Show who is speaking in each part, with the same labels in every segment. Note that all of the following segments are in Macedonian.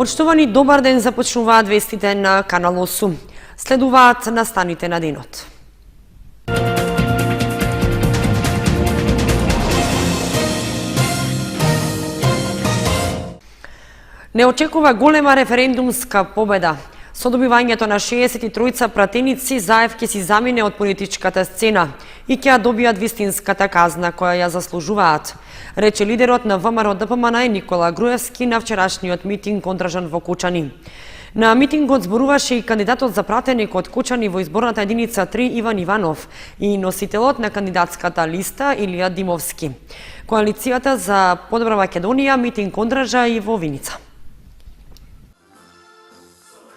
Speaker 1: Почитувани, добар ден, започнуваат вестите на Канал 8. Следуваат настаните на денот. Не очекува голема референдумска победа. Со добивањето на 63 пратеници, Заев ќе си замине од политичката сцена и ќе ја добијат вистинската казна која ја заслужуваат, рече лидерот на ВМРО ДПМН Никола Груевски на вчерашниот митинг одржан во Кучани. На митингот зборуваше и кандидатот за пратеник од Кучани во изборната единица 3 Иван Иванов и носителот на кандидатската листа Илија Димовски. Коалицијата за подобра Македонија митинг одржа и во Виница.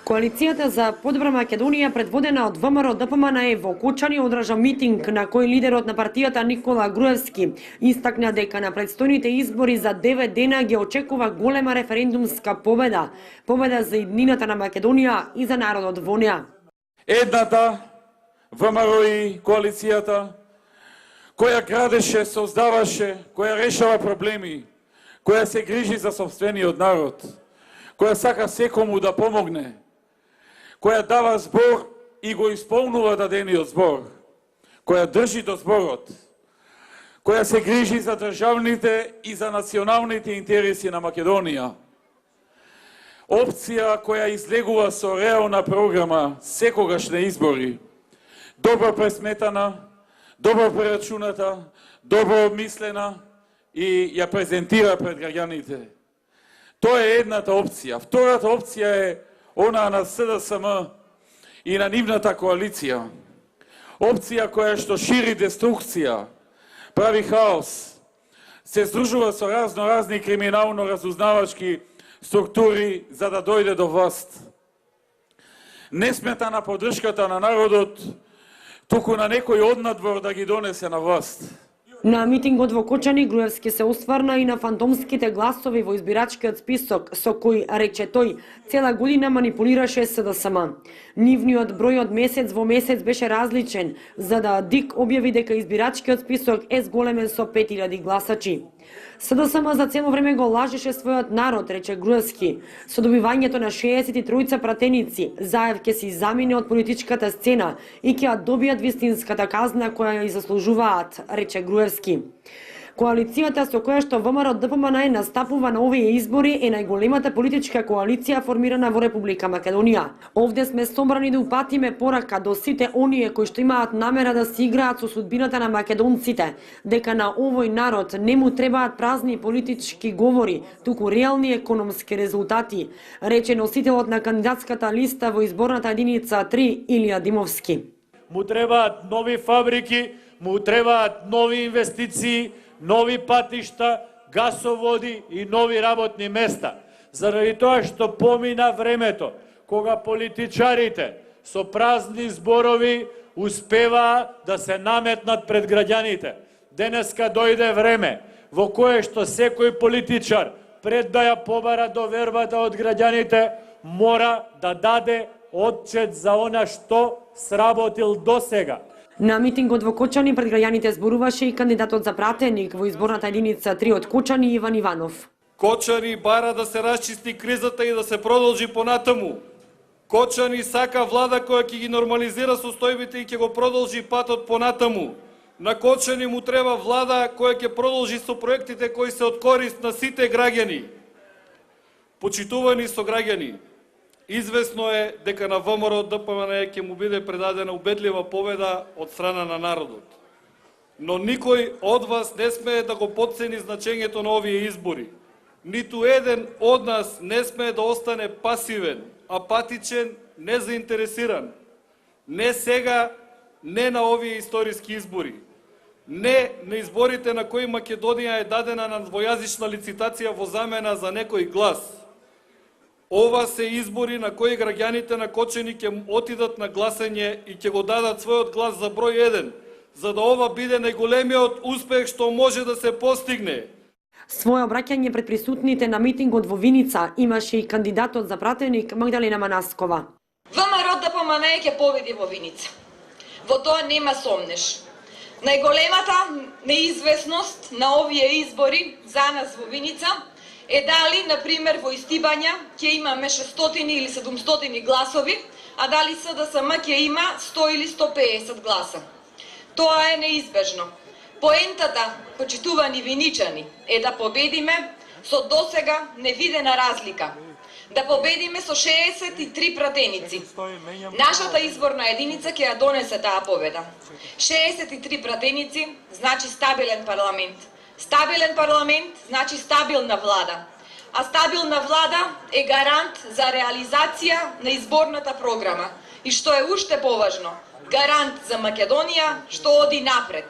Speaker 1: Коалицијата за подобра Македонија, предводена од ВМРО ДПМН во Кучани, одржа митинг на кој лидерот на партијата Никола Груевски истакна дека на предстојните избори за 9 дена ги очекува голема референдумска победа, победа за иднината на Македонија и за народот во неа.
Speaker 2: Едната ВМРО и коалицијата која градеше, создаваше, која решава проблеми, која се грижи за сопствениот народ, која сака секому да помогне, која дава збор и го исполнува дадениот збор, која држи до зборот, која се грижи за државните и за националните интереси на Македонија. Опција која излегува со реална програма секогаш на избори, добро пресметана, добро прерачуната, добро обмислена и ја презентира пред граѓаните. Тоа е едната опција. Втората опција е она на СДСМ и на нивната коалиција. Опција која што шири деструкција, прави хаос, се здружува со разни криминално-разузнавачки структури за да дојде до власт. Не смета на поддршката на народот, туку на некој однадвор да ги донесе на власт.
Speaker 1: На митингот во Кочани Груевски се осврна и на фантомските гласови во избирачкиот список со кој, рече тој, цела година манипулираше СДСМ. Нивниот број од месец во месец беше различен, за да ДИК објави дека избирачкиот список е зголемен со 5000 гласачи. СДСМ за цело време го лажеше својот народ, рече Груевски. Со добивањето на 63 пратеници, Заев ќе си замине од политичката сцена и ќе ја добијат вистинската казна која ја и заслужуваат, рече Груевски. Коалицијата со која што ВМРО ДПМН настапува на овие избори е најголемата политичка коалиција формирана во Република Македонија. Овде сме собрани да упатиме порака до сите оние кои што имаат намера да си играат со судбината на македонците, дека на овој народ не му требаат празни политички говори, туку реални економски резултати, рече носителот на кандидатската листа во изборната единица 3 Илија Димовски.
Speaker 3: Му требаат нови фабрики, му требаат нови инвестиции, нови патишта, гасоводи и нови работни места. Заради тоа што помина времето, кога политичарите со празни зборови успеваа да се наметнат пред граѓаните. Денеска дојде време во кое што секој политичар, пред да ја побара довербата од граѓаните, мора да даде отчет за она што сработил досега.
Speaker 1: На митингот во Кочани пред граѓаните зборуваше и кандидатот за пратеник во изборната единица 3 од Кочани Иван Иванов.
Speaker 4: Кочани бара да се расчисти кризата и да се продолжи понатаму. Кочани сака влада која ќе ги нормализира состојбите и ќе го продолжи патот понатаму. На Кочани му треба влада која ќе продолжи со проектите кои се од корист на сите граѓани. Почитувани сограѓани, известно е дека на ВМРО ДПМН ќе му биде предадена убедлива победа од страна на народот. Но никој од вас не смее да го потцени значењето на овие избори. Ниту еден од нас не смее да остане пасивен, апатичен, незаинтересиран. Не сега, не на овие историски избори. Не на изборите на кои Македонија е дадена на двојазична лицитација во замена за некој глас. Ова се избори на кои граѓаните на Кочани ќе отидат на гласање и ќе го дадат својот глас за број 1, за да ова биде најголемиот успех што може да се постигне.
Speaker 1: Своје обраќање пред присутните на митингот во Виница имаше и кандидатот за пратеник Магдалина Манаскова.
Speaker 5: ВМРО ДПМН ќе победи во Виница. Во тоа нема сомнеш. Најголемата неизвестност на овие избори за нас во Виница дали, например, во Истибања ќе имаме 600 или 700 гласови, а дали СДСМ ќе има 100 или 150 гласа. Тоа е неизбежно. Поентата, почитувани виничани, е да победиме со досега невидена разлика. Да победиме со 63 пратеници. Нашата изборна единица ќе ја донесе таа победа. 63 пратеници значи стабилен парламент. Стабилен парламент значи стабилна влада. А стабилна влада е гарант за реализација на изборната програма. И што е уште поважно, гарант за Македонија што оди напред.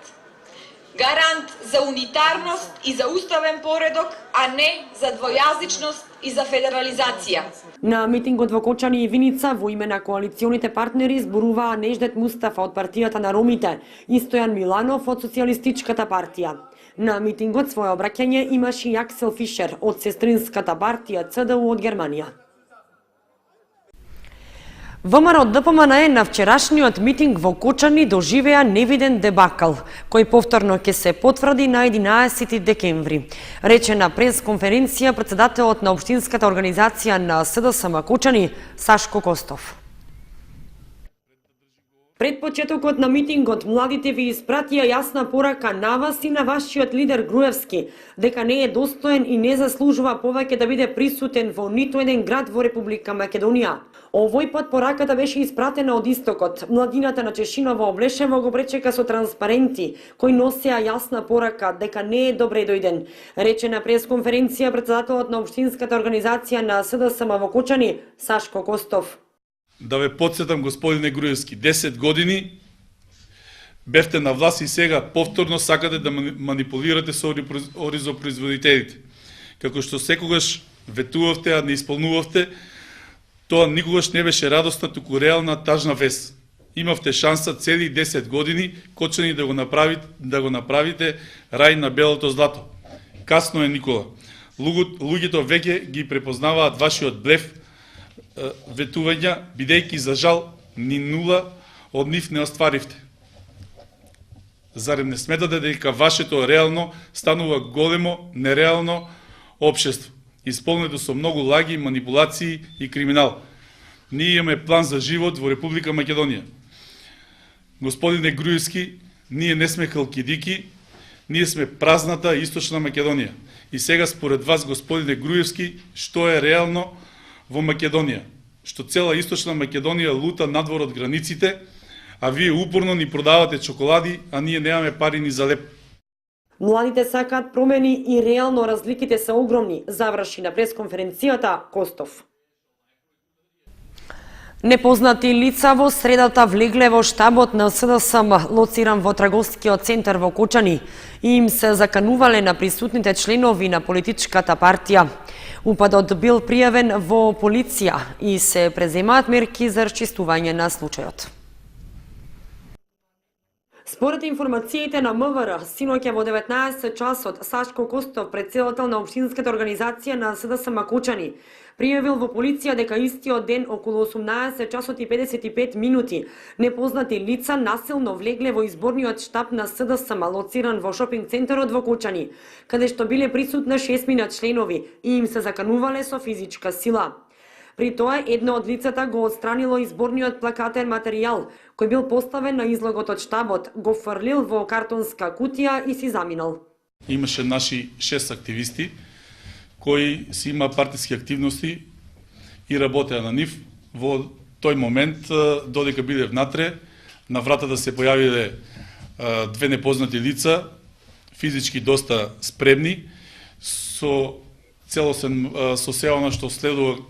Speaker 5: Гарант за унитарност и за уставен поредок, а не за двојазичност и за федерализација.
Speaker 1: На митингот во Кочани и Виница во име на коалиционите партнери зборуваа Неждет Мустафа од партијата на ромите и Стојан Миланов од Социјалистичката партија. На митингот свое обраќање имаше и Аксел Фишер од сестринската партија ЦДУ од Германија. ВМРО ДПМН на вчерашниот митинг во Кочани доживеа невиден дебакал, кој повторно ќе се потврди на 11 декември, рече на пресконференција председателот на општинската организација на СДСМ Кочани Сашко Костов. Пред почетокот на митингот, младите ви испратија јасна порака на вас и на вашиот лидер Груевски, дека не е достоен и не заслужува повеќе да биде присутен во ниту еден град во Република Македонија. Овој пат пораката беше испратена од истокот. Младината на Чешиново Облешево го пречека со транспаренти, кои носеа јасна порака дека не е добре дојден, рече на пресконференција председателот на општинската организација на СДСМ во Кочани Сашко Костов.
Speaker 6: Да ве подсетам, господине Груевски, 10 години бевте на власт и сега повторно сакате да манипулирате со оризопроизводителите. Како што секогаш ветувавте, а не исполнувавте, тоа никогаш не беше радосна, туку реална тажна вест. Имавте шанса цели 10 години Кочани да го направите рај на белото злато. Касно е, Никола. Луѓето веќе ги препознаваат вашиот блеф, ветувања, бидејќи за жал ни нула од нив не остваривте. Зарем не сметате дека вашето реално станува големо, нереално општество, исполнето со многу лаги, манипулации и криминал. Ние имаме план за живот во Република Македонија. Господине Груевски, ние не сме халкидики, ние сме празната Источна Македонија. И сега според вас, господине Груевски, што е реално во Македонија? Што цела Источна Македонија лута надвор од границите, а вие упорно ни продавате чоколади, а ние немаме пари ни за леп.
Speaker 1: Младите сакаат промени и реално разликите се огромни, заврши на пресконференцијата Костов. Непознати лица во средата влегле во штабот на СДСМ, лоциран во Траговскиот центар во Кочани, и им се заканувале на присутните членови на политичката партија. Упадот бил пријавен во полиција и се преземаат мерки за расчистување на случајот. Според информациите на МВР, синоќа во 19 часот Сашко Костов, претседател на општинската организација на СДСМ Кочани, пријавил во полиција дека истиот ден околу 18 часот и 55 минути непознати лица насилно влегле во изборниот штаб на СДСМ, лоциран во шопинг центарот во Кочани, каде што биле присутни 6 членови и им се заканувале со физичка сила. При тоа, едно од лицата го отстранило изборниот плакатен материјал, кој бил поставен на излогот од штабот, го фрлил во картонска кутија и си заминал.
Speaker 6: Имаше наши 6 активисти, кои си има партиски активности и работеа на нив. Во тој момент, додека биде внатре, на вратата се појавиле две непознати лица, физички доста спремни, со целосен, со се она што следува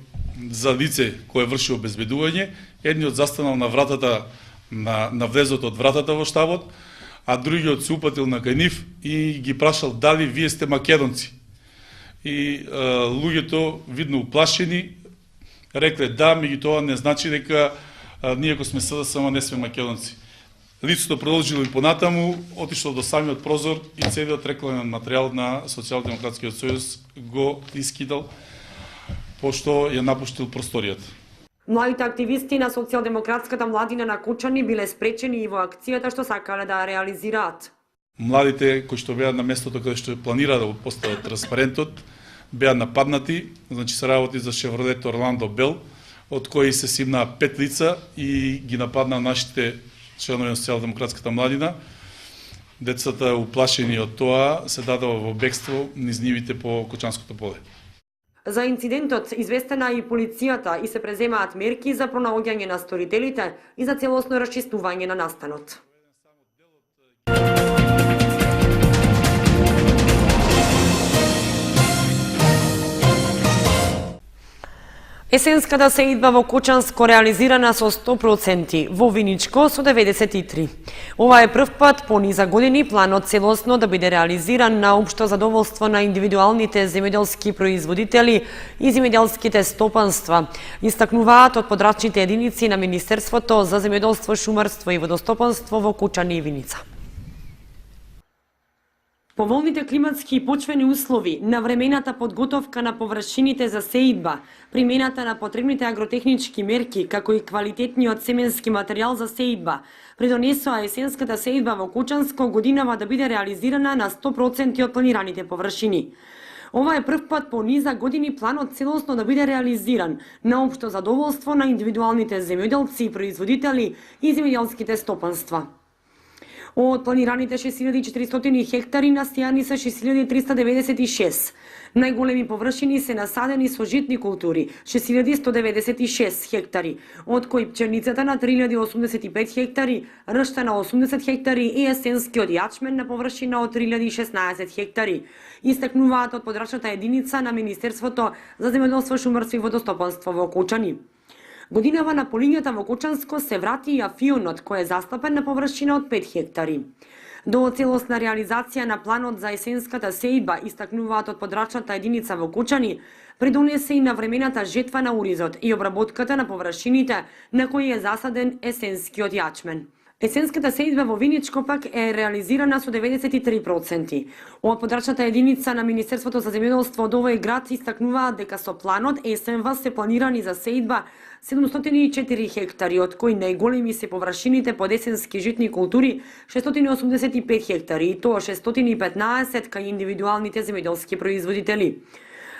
Speaker 6: за лице кое врши обезбедување. Едниот застанал на вратата, на влезот од вратата во штабот, а другиот се упатил на кај нив и ги прашал дали вие сте македонци. И луѓето, видно уплашени, рекле да, меѓутоа не значи дека ние ако сме СДСМ не сме македонци. Лицето продолжило и понатаму, отишло до самиот прозор и целиот рекламен материјал на Социјалдемократскиот сојуз го искидал, пошто ја напуштил просторијата.
Speaker 1: Младите активисти на Социјалдемократската младина на Кочани биле спречени и во акцијата што сакале да реализираат.
Speaker 6: Младите кои што беа на местото каде што планира да го постават транспарентот, беа нападнати, значи се работи за Шевролето Орландо Бел, од кои се симна 5 лица и ги нападна нашите членови на социјалдемократската младина. Децата, уплашени од тоа, се дадоа во бегство низ нивите по Кочанското поле.
Speaker 1: За инцидентот известена и полицијата и се преземаат мерки за пронаоѓање на сторителите и за целосно расчистување на настанот. Есенската сеидба во Кочанско реализирана со 100%, во Виничко со 93%. Ова е прв пат по низа години планот целосно да биде реализиран на општо задоволство на индивидуалните земјоделски производители и земјоделските стопанства, истакнуваат од подрачните единици на Министерството за земјоделство, шумарство и водостопанство во Кочани и Виница. Поволните климатски и почвени услови, навремената подготовка на површините за сеидба, примената на потребните агротехнички мерки, како и квалитетниот семенски материјал за сеидба, придонесоа есенската сеидба во Кочанско годинава да биде реализирана на 100% од планираните површини. Ова е прв пат по низа години планот целосно да биде реализиран на општо задоволство на индивидуалните земјоделци и производители и земјоделските стопанства. Од планираните 6400 хектари насејани се 6396. Најголеми површини се насадени со житни култури 6196 хектари, од кои пченицата на 3085 хектари, ршта на 80 хектари и есенскиот јачмен на површина од 3016 хектари. Истакнуваат од подрачната единица на Министерството за земјоделство, шумарство и водостопанство во Кочани. Годинава на полињата во Кочанско се врати и афионот, кој е застапен на површина од 5 хектари. До целосна реализација на планот за есенската сеидба, истакнуваат од подрачната единица во Кочани, придонесе и навремената жетва на уризот и обработката на површините на кои е засаден есенскиот јачмен. Есенската сеидба во Виничко пак е реализирана со 93%. Од подрачната единица на Министерството за земјоделство од овој град истакнуваат дека со планот есенва се планирани за сеидба 704 хектари, од кои најголеми се површините под есенски житни култури 685 хектари, и тоа 615 кај индивидуалните земјоделски производители.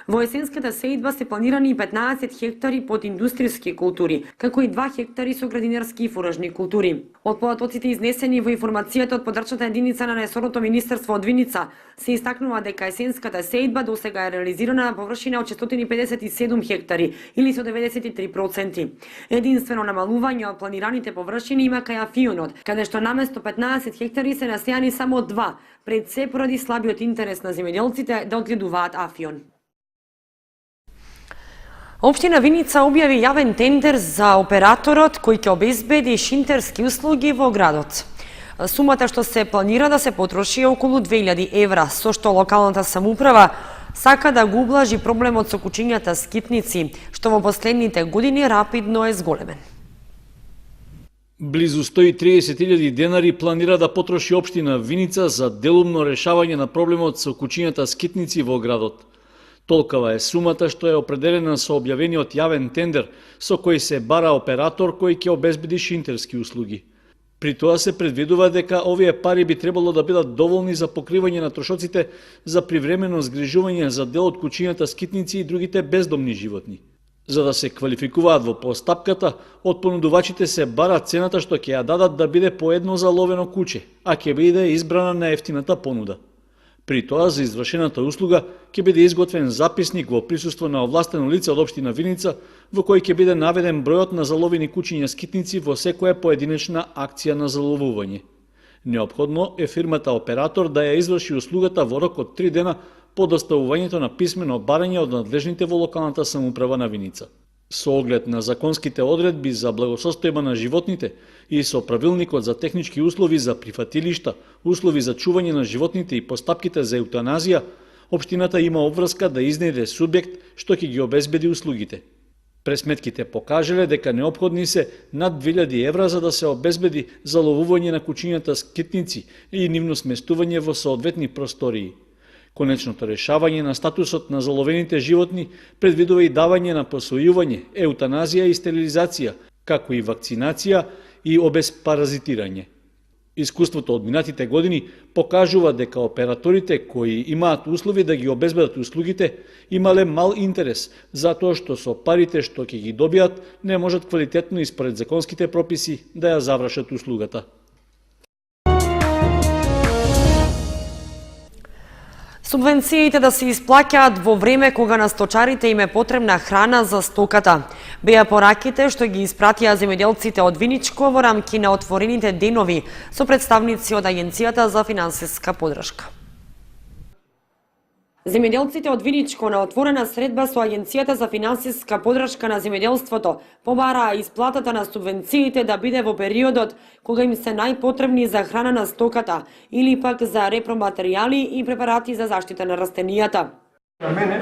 Speaker 1: Во есенската сеидба се планирани 15 хектари под индустријски култури, како и 2 хектари со градинарски и фуражни култури. Од податоците изнесени во информацијата од подрачната единица на ресорното министерство од Виница, се истакнува дека есенската сеидба досега е реализирана на површина од 657 хектари или со 93%. Единствено намалување од планираните површини има кај афионот, каде што наместо 15 хектари се насејани само 2, пред се поради слабиот интерес на земјоделците да одгледуваат афион. Општина Виница објави јавен тендер за операторот кој ќе обезбеди шинтерски услуги во градот. Сумата што се планира да се потроши е околу 2000 евра, со што локалната самоуправа сака да го ублажи проблемот со кучињата скитници, што во последните години рапидно е зголемен.
Speaker 7: Близу 130.000 денари планира да потроши општина Виница за делумно решавање на проблемот со кучињата скитници во градот. Толкова е сумата што е определена со објавениот јавен тендер со кој се бара оператор кој ќе обезбеди шинтерски услуги. При тоа се предвидува дека овие пари би требало да бидат доволни за покривање на трошоците за привремено згрижување за дел од кучињата скитници и другите бездомни животни. За да се квалификуваат во постапката, од понудувачите се бара цената што ќе ја дадат да биде по едно заловено куче, а ќе биде избрана на ефтината понуда. При тоа за извршената услуга ќе биде изготвен записник во присуство на овластено лице од општина Виница, во кој ќе биде наведен бројот на заловени кучиња скитници во секоја поединечна акција на заловување. Неопходно е фирмата оператор да ја изврши услугата во рок од 3 дена по доставувањето на писмено барање од надлежните во локалната самоуправа на Виница. Со оглед на законските одредби за благосостојба на животните и со правилникот за технички услови за прифатилишта, услови за чување на животните и постапките за еутаназија, општината има обврска да изнеде субјект што ќе ги обезбеди услугите. Пресметките покажале дека неопходни се над 2000 евра за да се обезбеди заловување на кучињата скитници и нивно сместување во соодветни простории. Конечното решавање на статусот на заловените животни предвидува и давање на посвојување, еутаназија и стерилизација, како и вакцинација и обезпаразитирање. Искуството од минатите години покажува дека операторите кои имаат услови да ги обезбедат услугите имале мал интерес, затоа што со парите што ќе ги добијат не можат квалитетно и според законските прописи да ја завршат услугата.
Speaker 1: Субвенциите да се исплаќаат во време кога на сточарите им е потребна храна за стоката. Беа пораките што ги испратија земјоделците од Виничко во рамки на отворените денови со представници од Агенцијата за финансиска поддршка. Земјоделците од Виничко на отворена средба со Агенцијата за финансиска поддршка на земјоделството побараа исплатата на субвенциите да биде во периодот кога им се најпотребни за храна на стоката или пак за репроматеријали и препарати за заштита на растенијата.
Speaker 8: На мене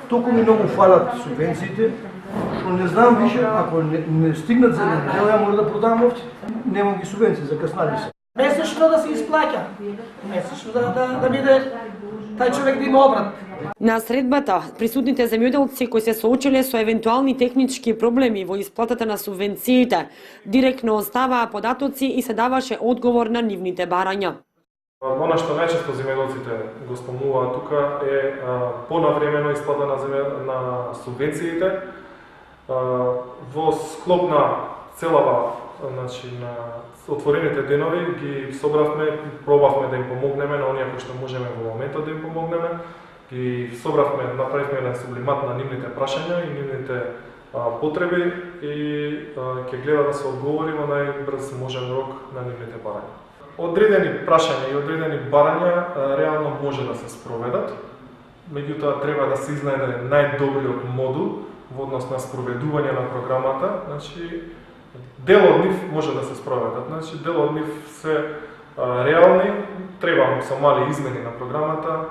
Speaker 8: толку ми многу фалат субвенциите, што не знам више, ако не стигнат за неделя, ја може да продавам овце. Немам ги субвенции, закаснали се.
Speaker 9: Месечно да се исплаќа, месечно да биде тај човек да има обрат.
Speaker 1: На средбата, присутните земјоделци кои се соочиле со евентуални технички проблеми во исплатата на субвенциите, директно оставаа податоци и се даваше одговор на нивните барања.
Speaker 10: Она што најчесто земјоделците го спомнуваат тука е понавремено исплата на субвенциите. Во склоп на целава, значи на отворените денови ги собравме, пробавме да им помогнеме на оние кои што можеме во моментот да им помогнеме. Ги собравме, направивме еден сублимат на нивните прашања и нивните потреби и ќе гледа да се одговори во најбрз можен рок на нивните барања. Одредени прашања и одредени барања реално може да се спроведат, меѓутоа треба да се изнајде најдобриот модул во однос на спроведување на програмата. Значи, дел од нив може да се спроведат, значи дел од нив се реални, треба со мали измени на програмата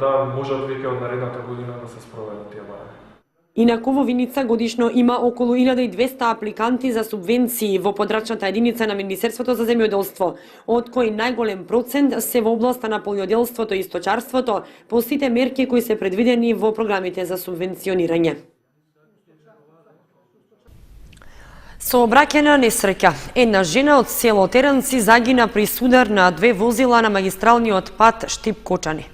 Speaker 10: да можат веќе од наредната година да се спроведат тие барања.
Speaker 1: Инаку во Виница годишно има околу 1200 апликанти за субвенции во подрачната единица на Министерството за земјоделство, од кои најголем процент се во областа на полјоделството и сточарството по сите мерки кои се предвидени во програмите за субвенционирање. Сообраќајна несреќа. Една жена од село Теранци загина при судар на две возила на магистралниот пат Штип-Кочани.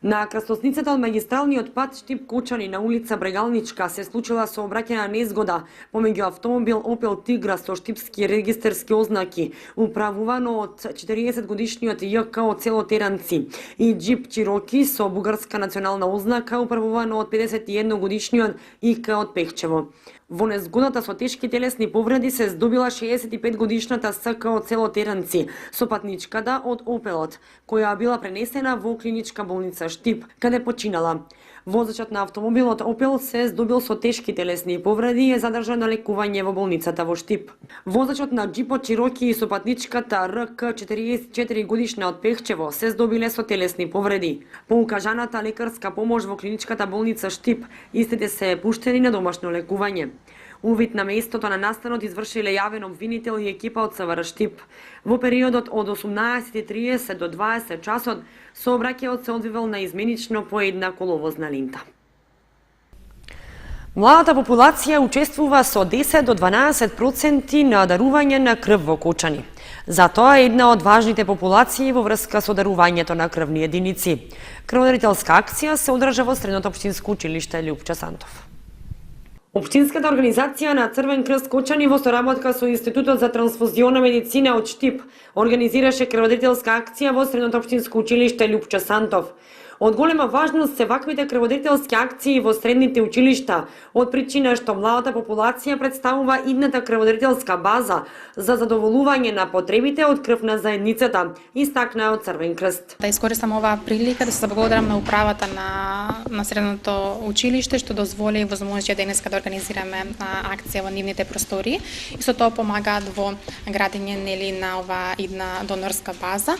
Speaker 1: На крстосницата од магистралниот пат Штип-Кочани на улица Брегалничка се случила сообраќајна незгода помеѓу автомобил Opel Tigra со штипски регистерски ознаки, управувано од 40-годишниот ЈК од село Теранци, и джип Чироки со бугарска национална ознака, управувано од 51-годишниот ИК од Пехчево. Во незгодата со тешки телесни повреди се здобила 65-годишната СК од село Теранци со патничката од Опелот, која била пренесена во клиничка болница Штип, каде починала. Возачот на автомобилот Опел се здобил со тешки телесни повреди и е задржан на лекување во болницата во Штип. Возачот на джипот Чироки и со патничката РК 44 годишна од Пехчево се здобиле со телесни повреди. По укажаната лекарска помош во клиничката болница Штип, истите се пуштени на домашно лекување. Увид на местото на настанот извршиле јавен обвинител и екипа од СВР Штип. Во периодот од 18:30 до 20 часот сообраќајот се одвивал на изменично по една коловозна линта. Младата популација учествува со 10 до 12% на дарување на крв во Кочани. Затоа е една од важните популации во врска со дарувањето на крвни единици. Крводарителска акција се одржа во Средното општинско училиште Лјупча Сантов. Општинската организација на Црвен крст Кочани во соработка со Институтот за трансфузионна медицина од Штип организираше крводарителска акција во Средното општинско училиште Лјупча Сантов. Од голема важност се ваквите крводарителски акции во средните училишта, од причина што младата популација представува идната крводарителска база за задоволување на потребите од крв на заедницата, истакна од Црвен крст.
Speaker 11: Да искористам оваа прилика да се заблагодарам на управата на Средното училиште што дозволи и возможи денеска да организираме акција во нивните простори и со тоа помагаат во градење на оваа идна донорска база.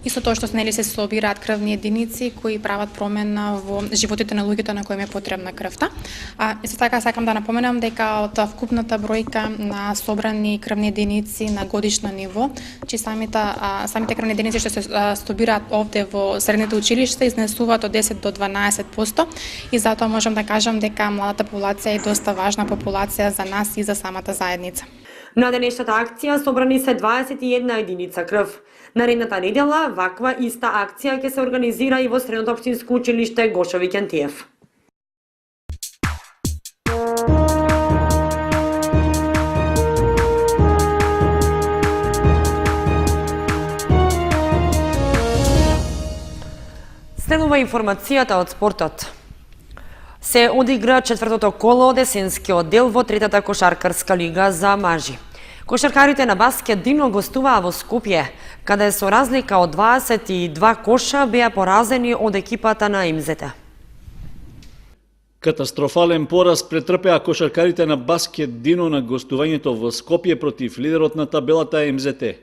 Speaker 11: И со тоа што се собираат крвни единици кои прават промена во животите на луѓето на кои им е потребна крвта. Исто така сакам да напоменам дека од вкупната бројка на собрани крвни единици на годишно ниво, че самите крвни единици што се собираат овде во средните училишта изнесуваат од 10 до 12% и затоа можам да кажам дека младата популација е доста важна популација за нас и за самата заедница.
Speaker 1: На денешната акција собрани се 21 единица крв. Наредната недела ваква иста акција ќе се организира и во Средното општинско училиште Гошо Викентиев. Следува информацијата од спортот. Се одигра четвртото коло од есенскиот дел во третата кошаркарска лига за мажи. Кошаркарите на Баскет Дино гостуваа во Скопје, каде со разлика од 22 коша беа поразени од екипата на МЗТ.
Speaker 7: Катастрофален пораз претрпеа кошаркарите на Баскет Дино на гостувањето во Скопје против лидерот на табелата МЗТ.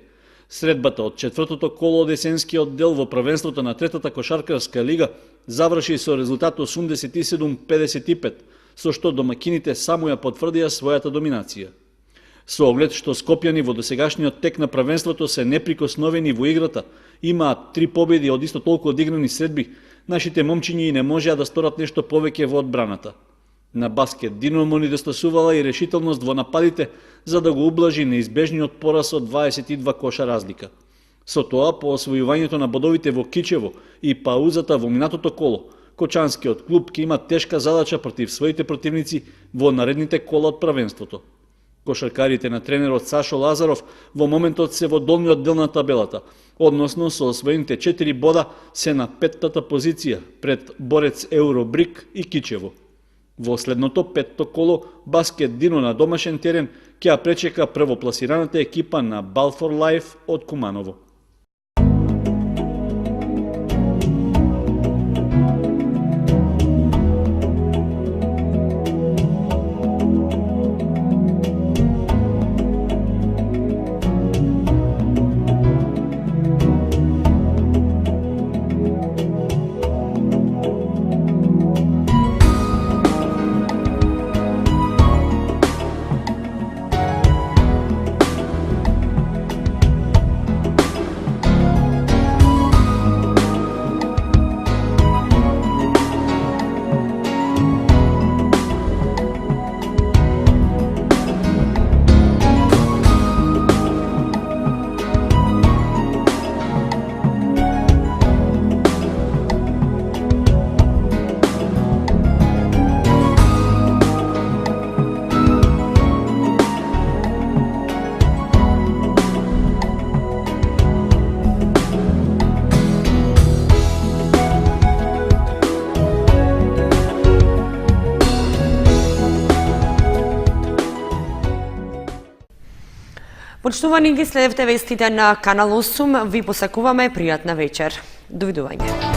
Speaker 7: Средбата од четвртото коло од есенскиот дел во првенството на третата кошаркарска лига заврши со резултат 87-55, со што домакините само ја потврдија својата доминација. Со оглед што скопјани во досегашниот тек на првенството се неприкосновени во играта, имаат 3 победи од исто толку одиграни средби, нашите момчињи и не можеа да сторат нешто повеќе во одбраната. На Баскет Дино му недостасувала и решителност во нападите за да го ублажи неизбежниот пораз од 22 коша разлика. Со тоа, по освојувањето на бодовите во Кичево и паузата во минатото коло, Кочанскиот клуб ќе има тешка задача против своите противници во наредните кола од првенството. Кошаркарите на тренерот Сашо Лазаров во моментот се во долниот дел на табелата, односно со освоените 4 бода се на 5-та позиција пред Борец Евробрик и Кичево. Во следното петто коло, Баскет Дино на домашен терен ќе ја пречека првопласираната екипа на Балфор Лайф од Куманово. Почитувани, ги следевте вестите на Канал 8, ви посакуваме пријатна вечер. Довидување.